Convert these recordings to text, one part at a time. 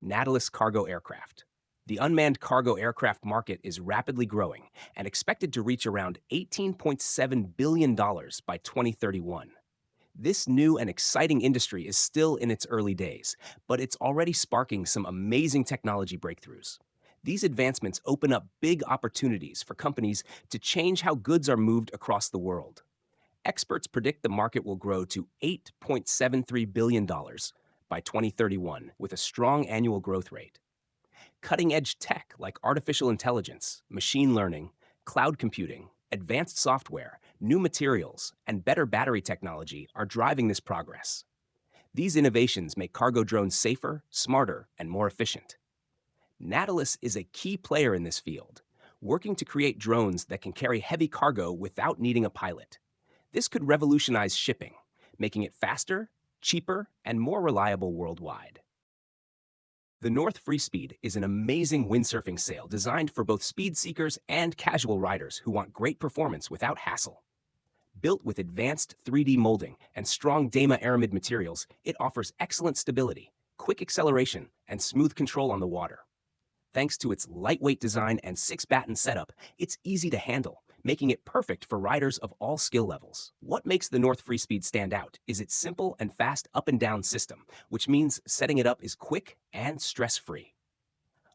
Nautilus cargo aircraft. The unmanned cargo aircraft market is rapidly growing and expected to reach around $18.7 billion by 2031. This new and exciting industry is still in its early days, but it's already sparking some amazing technology breakthroughs. These advancements open up big opportunities for companies to change how goods are moved across the world. Experts predict the market will grow to $8.73 billion by 2031 with a strong annual growth rate. Cutting-edge tech like artificial intelligence, machine learning, cloud computing, advanced software, new materials, and better battery technology are driving this progress. These innovations make cargo drones safer, smarter, and more efficient. Nautilus is a key player in this field, working to create drones that can carry heavy cargo without needing a pilot. This could revolutionize shipping, making it faster, cheaper, and more reliable worldwide. The North Free Speed is an amazing windsurfing sail designed for both speed seekers and casual riders who want great performance without hassle. Built with advanced 3D molding and strong Dama aramid materials, it offers excellent stability, quick acceleration, and smooth control on the water. Thanks to its lightweight design and six-batten setup, it's easy to handle, making it perfect for riders of all skill levels. What makes the North Free Speed stand out is its simple and fast up and down system, which means setting it up is quick and stress-free.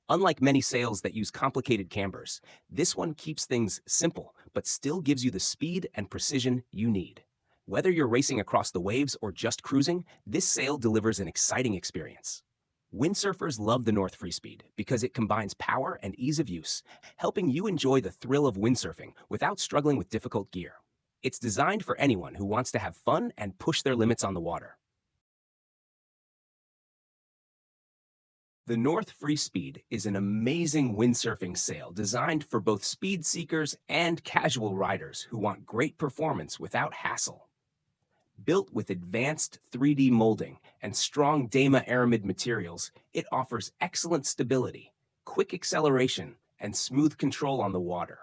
Unlike many sails that use complicated cambers, this one keeps things simple, but still gives you the speed and precision you need. Whether you're racing across the waves or just cruising, this sail delivers an exciting experience. Windsurfers love the North Free Speed because it combines power and ease of use, helping you enjoy the thrill of windsurfing without struggling with difficult gear. It's designed for anyone who wants to have fun and push their limits on the water. The North Free Speed is an amazing windsurfing sail designed for both speed seekers and casual riders who want great performance without hassle. Built with advanced 3D molding and strong Dama aramid materials, it offers excellent stability, quick acceleration, and smooth control on the water.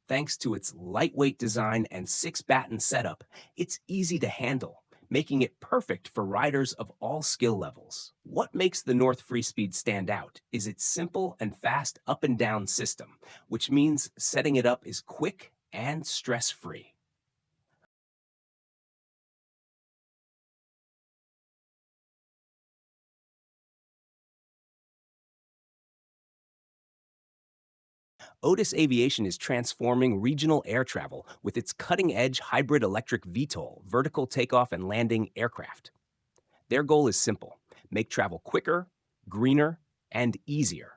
Thanks to its lightweight design and six-batten setup, it's easy to handle, making it perfect for riders of all skill levels. What makes the North Free Speed stand out is its simple and fast up and down system, which means setting it up is quick and stress-free. Otis Aviation is transforming regional air travel with its cutting-edge hybrid electric VTOL, vertical takeoff and landing aircraft. Their goal is simple: make travel quicker, greener, and easier.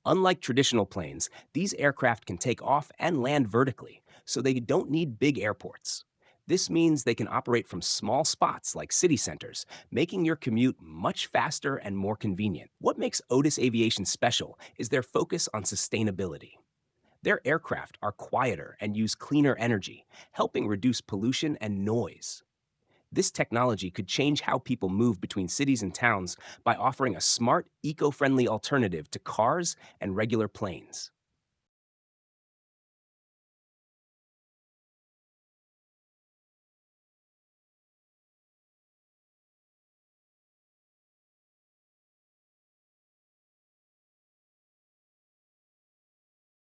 Unlike traditional planes, these aircraft can take off and land vertically, so they don't need big airports. This means they can operate from small spots like city centers, making your commute much faster and more convenient. What makes Otis Aviation special is their focus on sustainability. Their aircraft are quieter and use cleaner energy, helping reduce pollution and noise. This technology could change how people move between cities and towns by offering a smart, eco-friendly alternative to cars and regular planes.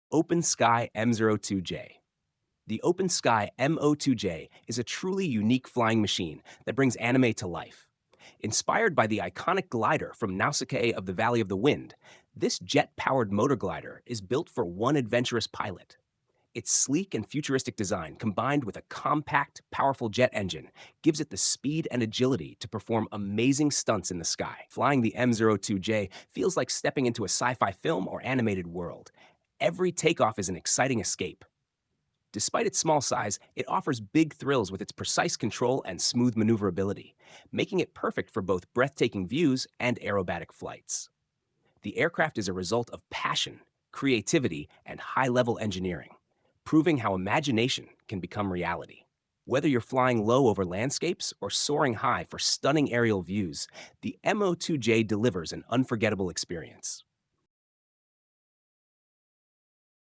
Open Sky M02J. The Open Sky M02J is a truly unique flying machine that brings anime to life. Inspired by the iconic glider from Nausicaa of the Valley of the Wind, this jet-powered motor glider is built for one adventurous pilot. Its sleek and futuristic design, combined with a compact, powerful jet engine, gives it the speed and agility to perform amazing stunts in the sky. Flying the M02J feels like stepping into a sci-fi film or animated world. Every takeoff is an exciting escape. Despite its small size, it offers big thrills with its precise control and smooth maneuverability, making it perfect for both breathtaking views and aerobatic flights. The aircraft is a result of passion, creativity, and high-level engineering, proving how imagination can become reality. Whether you're flying low over landscapes or soaring high for stunning aerial views, the MO2J delivers an unforgettable experience.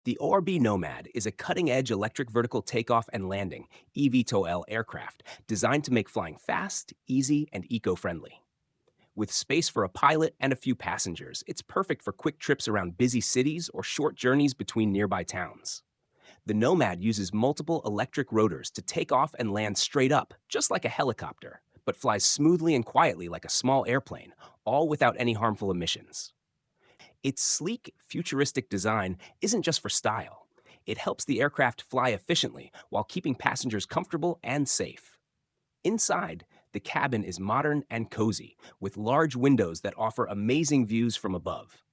The ORB Nomad is a cutting-edge electric vertical takeoff and landing (eVTOL) aircraft designed to make flying fast, easy, and eco-friendly. With space for a pilot and a few passengers, it's perfect for quick trips around busy cities or short journeys between nearby towns. The Nomad uses multiple electric rotors to take off and land straight up, just like a helicopter, but flies smoothly and quietly like a small airplane, all without any harmful emissions. Its sleek, futuristic design isn't just for style. It helps the aircraft fly efficiently while keeping passengers comfortable and safe. Inside, the cabin is modern and cozy, with large windows that offer amazing views from above.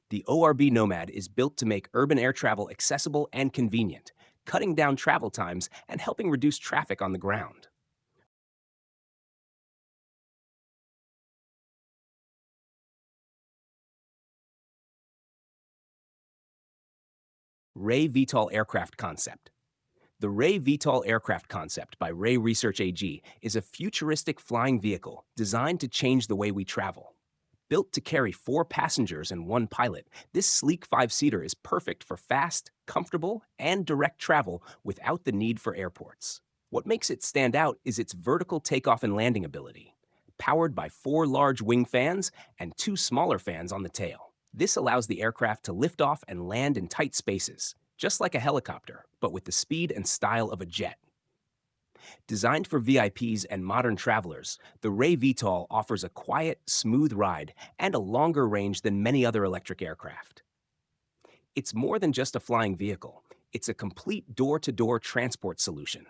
The ORB Nomad is built to make urban air travel accessible and convenient, cutting down travel times and helping reduce traffic on the ground. Ray VTOL Aircraft Concept. The Ray VTOL aircraft concept by Ray Research AG is a futuristic flying vehicle designed to change the way we travel. Built to carry 4 passengers and 1 pilot, this sleek 5-seater is perfect for fast, comfortable, and direct travel without the need for airports. What makes it stand out is its vertical takeoff and landing ability. Powered by 4 large wing fans and 2 smaller fans on the tail. This allows the aircraft to lift off and land in tight spaces, just like a helicopter, but with the speed and style of a jet. Designed for VIPs and modern travelers, the Ray VTOL offers a quiet, smooth ride and a longer range than many other electric aircraft. It's more than just a flying vehicle. It's a complete door-to-door transport solution.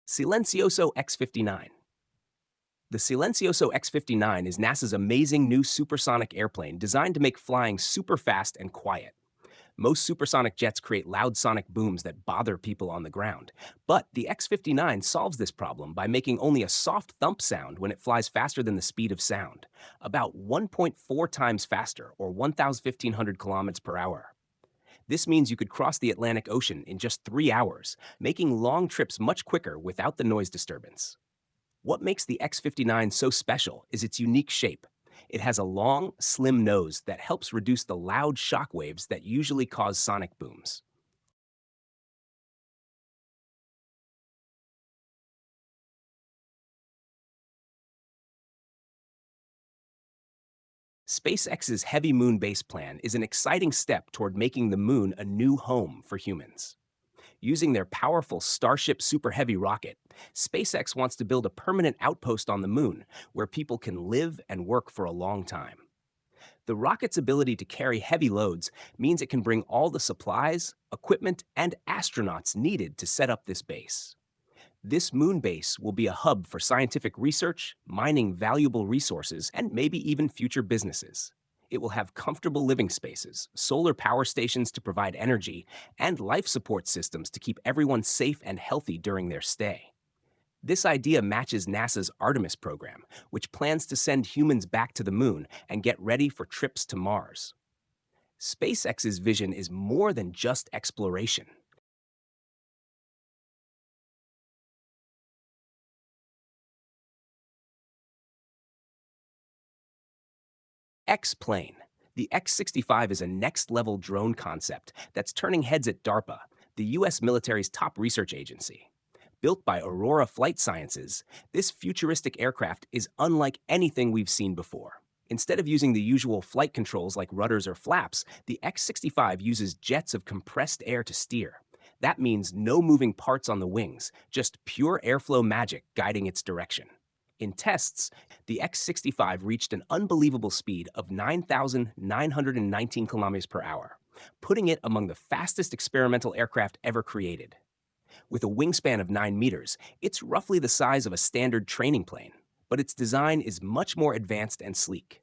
Silencioso X-59. The Silencioso X-59 is NASA's amazing new supersonic airplane designed to make flying super fast and quiet. Most supersonic jets create loud sonic booms that bother people on the ground. But the X-59 solves this problem by making only a soft thump sound when it flies faster than the speed of sound, about 1.4 times faster, or 1,500 kilometers per hour. This means you could cross the Atlantic Ocean in just 3 hours, making long trips much quicker without the noise disturbance. What makes the X-59 so special is its unique shape. It has a long, slim nose that helps reduce the loud shock waves that usually cause sonic booms. SpaceX's Heavy Moon base plan is an exciting step toward making the moon a new home for humans. Using their powerful Starship Super Heavy rocket, SpaceX wants to build a permanent outpost on the moon where people can live and work for a long time. The rocket's ability to carry heavy loads means it can bring all the supplies, equipment, and astronauts needed to set up this base. This moon base will be a hub for scientific research, mining valuable resources, and maybe even future businesses. It will have comfortable living spaces, solar power stations to provide energy, and life support systems to keep everyone safe and healthy during their stay. This idea matches NASA's Artemis program, which plans to send humans back to the moon and get ready for trips to Mars. SpaceX's vision is more than just exploration. X-Plane. The X-65 is a next-level drone concept that's turning heads at DARPA, the U.S. military's top research agency. Built by Aurora Flight Sciences, this futuristic aircraft is unlike anything we've seen before. Instead of using the usual flight controls like rudders or flaps, the X-65 uses jets of compressed air to steer. That means no moving parts on the wings, just pure airflow magic guiding its direction. In tests, the X-65 reached an unbelievable speed of 9,919 kilometers per hour, putting it among the fastest experimental aircraft ever created. With a wingspan of 9 meters, it's roughly the size of a standard training plane, but its design is much more advanced and sleek.